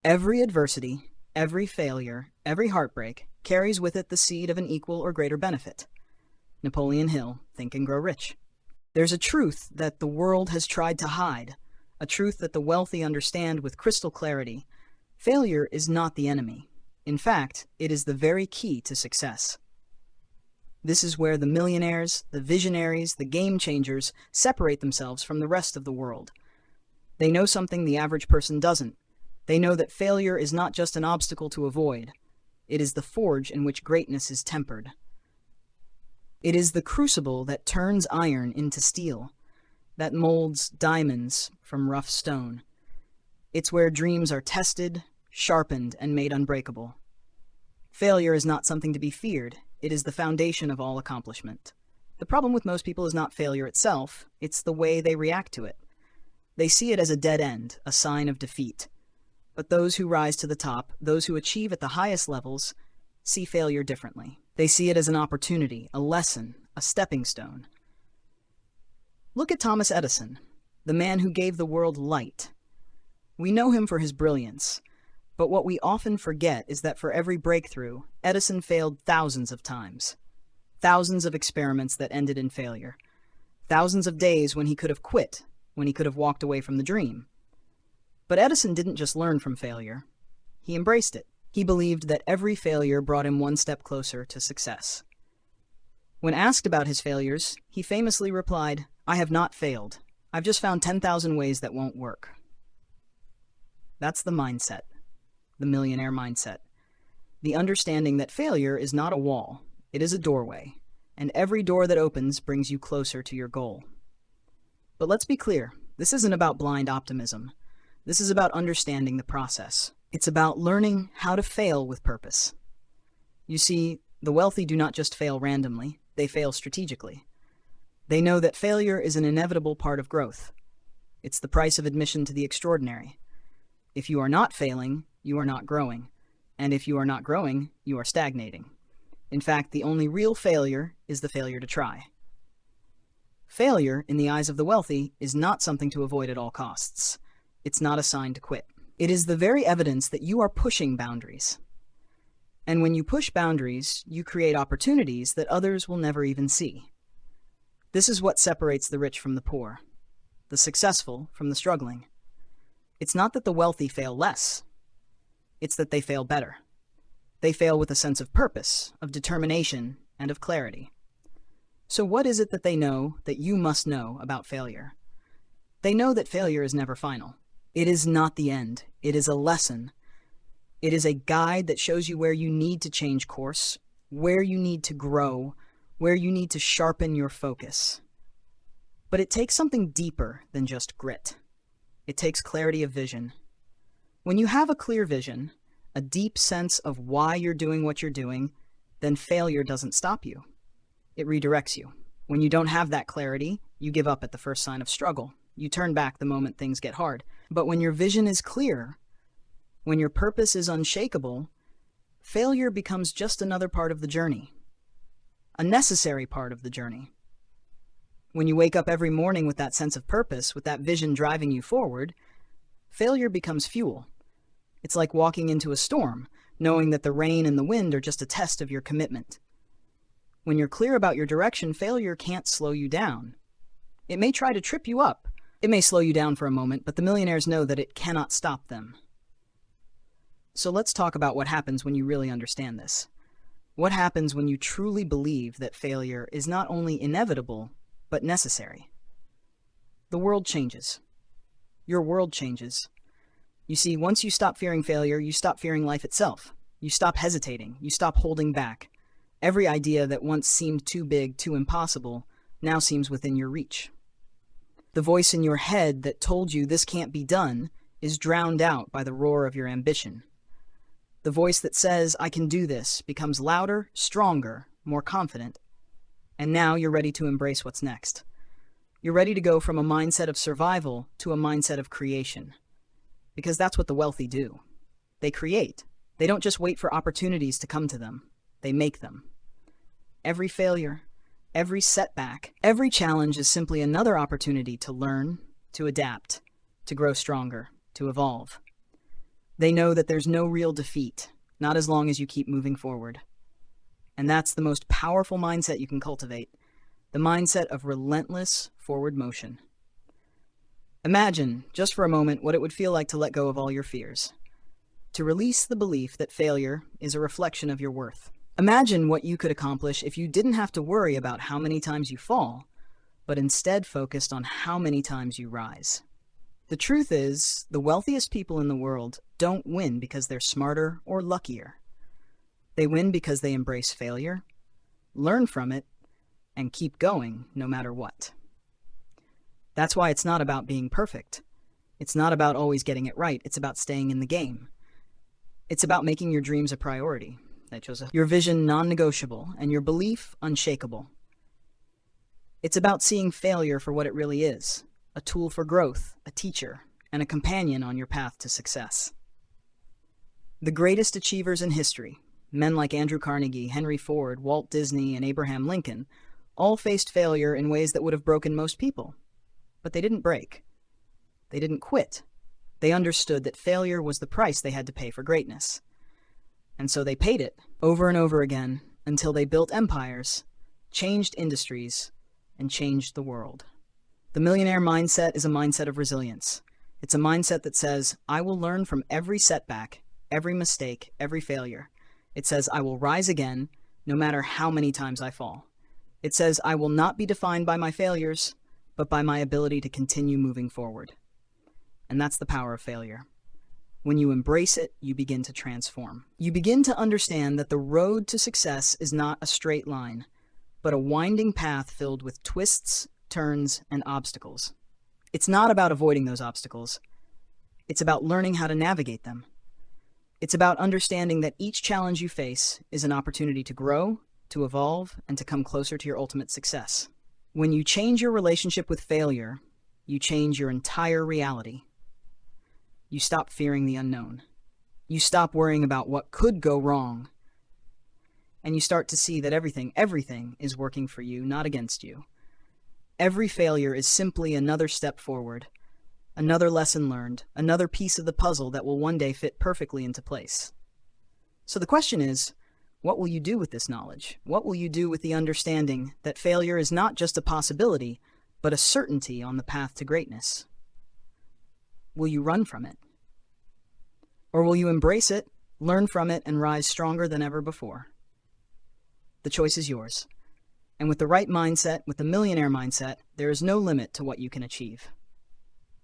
Every adversity, every failure, every heartbreak carries with it the seed of an equal or greater benefit. Napoleon Hill, Think and Grow Rich. There's a truth that the world has tried to hide, a truth that the wealthy understand with crystal clarity. Failure is not the enemy. In fact, it is the very key to success. This is where the millionaires, the visionaries, the game changers separate themselves from the rest of the world. They know something the average person doesn't. They know that failure is not just an obstacle to avoid. It is the forge in which greatness is tempered. It is the crucible that turns iron into steel, that molds diamonds from rough stone. It's where dreams are tested, sharpened, and made unbreakable. Failure is not something to be feared. It is the foundation of all accomplishment. The problem with most people is not failure itself, it's the way they react to it. They see it as a dead end, a sign of defeat. But those who rise to the top, those who achieve at the highest levels, see failure differently. They see it as an opportunity, a lesson, a stepping stone. Look at Thomas Edison, the man who gave the world light. We know him for his brilliance, but what we often forget is that for every breakthrough, Edison failed thousands of times. Thousands of experiments that ended in failure. Thousands of days when he could have quit, when he could have walked away from the dream. But Edison didn't just learn from failure. He embraced it. He believed that every failure brought him one step closer to success. When asked about his failures, he famously replied, "I have not failed. I've just found 10,000 ways that won't work." That's the mindset, the millionaire mindset. The understanding that failure is not a wall, it is a doorway, and every door that opens brings you closer to your goal. But let's be clear, this isn't about blind optimism. This is about understanding the process. It's about learning how to fail with purpose. You see, the wealthy do not just fail randomly, they fail strategically. They know that failure is an inevitable part of growth. It's the price of admission to the extraordinary. If you are not failing, you are not growing. And if you are not growing, you are stagnating. In fact, the only real failure is the failure to try. Failure, in the eyes of the wealthy, is not something to avoid at all costs. It's not a sign to quit. It is the very evidence that you are pushing boundaries. And when you push boundaries, you create opportunities that others will never even see. This is what separates the rich from the poor, the successful from the struggling. It's not that the wealthy fail less. It's that they fail better. They fail with a sense of purpose, of determination, and of clarity. So what is it that they know that you must know about failure? They know that failure is never final. It is not the end. It is a lesson. It is a guide that shows you where you need to change course, where you need to grow, where you need to sharpen your focus. But it takes something deeper than just grit. It takes clarity of vision. When you have a clear vision, a deep sense of why you're doing what you're doing, then failure doesn't stop you. It redirects you. When you don't have that clarity, you give up at the first sign of struggle. You turn back the moment things get hard. But when your vision is clear, when your purpose is unshakable, failure becomes just another part of the journey, a necessary part of the journey. When you wake up every morning with that sense of purpose, with that vision driving you forward, failure becomes fuel. It's like walking into a storm, knowing that the rain and the wind are just a test of your commitment. When you're clear about your direction, failure can't slow you down. It may try to trip you up. It may slow you down for a moment, but the millionaires know that it cannot stop them. So let's talk about what happens when you really understand this. What happens when you truly believe that failure is not only inevitable, but necessary? The world changes. Your world changes. You see, once you stop fearing failure, you stop fearing life itself. You stop hesitating. You stop holding back. Every idea that once seemed too big, too impossible, now seems within your reach. The voice in your head that told you this can't be done is drowned out by the roar of your ambition. The voice that says, "I can do this," becomes louder, stronger, more confident. And now you're ready to embrace what's next. You're ready to go from a mindset of survival to a mindset of creation. Because that's what the wealthy do. They create. They don't just wait for opportunities to come to them. They make them. Every failure, every setback, every challenge is simply another opportunity to learn, to adapt, to grow stronger, to evolve. They know that there's no real defeat, not as long as you keep moving forward. And that's the most powerful mindset you can cultivate, the mindset of relentless forward motion. Imagine, just for a moment, what it would feel like to let go of all your fears, to release the belief that failure is a reflection of your worth. Imagine what you could accomplish if you didn't have to worry about how many times you fall, but instead focused on how many times you rise. The truth is, the wealthiest people in the world don't win because they're smarter or luckier. They win because they embrace failure, learn from it, and keep going no matter what. That's why it's not about being perfect. It's not about always getting it right. It's about staying in the game. It's about making your dreams a priority, your vision non-negotiable, and your belief unshakable. It's about seeing failure for what it really is, a tool for growth, a teacher, and a companion on your path to success. The greatest achievers in history, men like Andrew Carnegie, Henry Ford, Walt Disney, and Abraham Lincoln, all faced failure in ways that would have broken most people. But they didn't break. They didn't quit. They understood that failure was the price they had to pay for greatness. And so they paid it over and over again until they built empires, changed industries, and changed the world. The millionaire mindset is a mindset of resilience. It's a mindset that says, I will learn from every setback, every mistake, every failure. It says, I will rise again, no matter how many times I fall. It says, I will not be defined by my failures, but by my ability to continue moving forward. And that's the power of failure. When you embrace it, you begin to transform. You begin to understand that the road to success is not a straight line, but a winding path filled with twists, turns, and obstacles. It's not about avoiding those obstacles. It's about learning how to navigate them. It's about understanding that each challenge you face is an opportunity to grow, to evolve, and to come closer to your ultimate success. When you change your relationship with failure, you change your entire reality. You stop fearing the unknown. You stop worrying about what could go wrong. And you start to see that everything is working for you, not against you. Every failure is simply another step forward, another lesson learned, another piece of the puzzle that will one day fit perfectly into place. So the question is, what will you do with this knowledge? What will you do with the understanding that failure is not just a possibility, but a certainty on the path to greatness? Will you run from it? Or will you embrace it, learn from it, and rise stronger than ever before? The choice is yours. And with the right mindset, with the millionaire mindset, there is no limit to what you can achieve.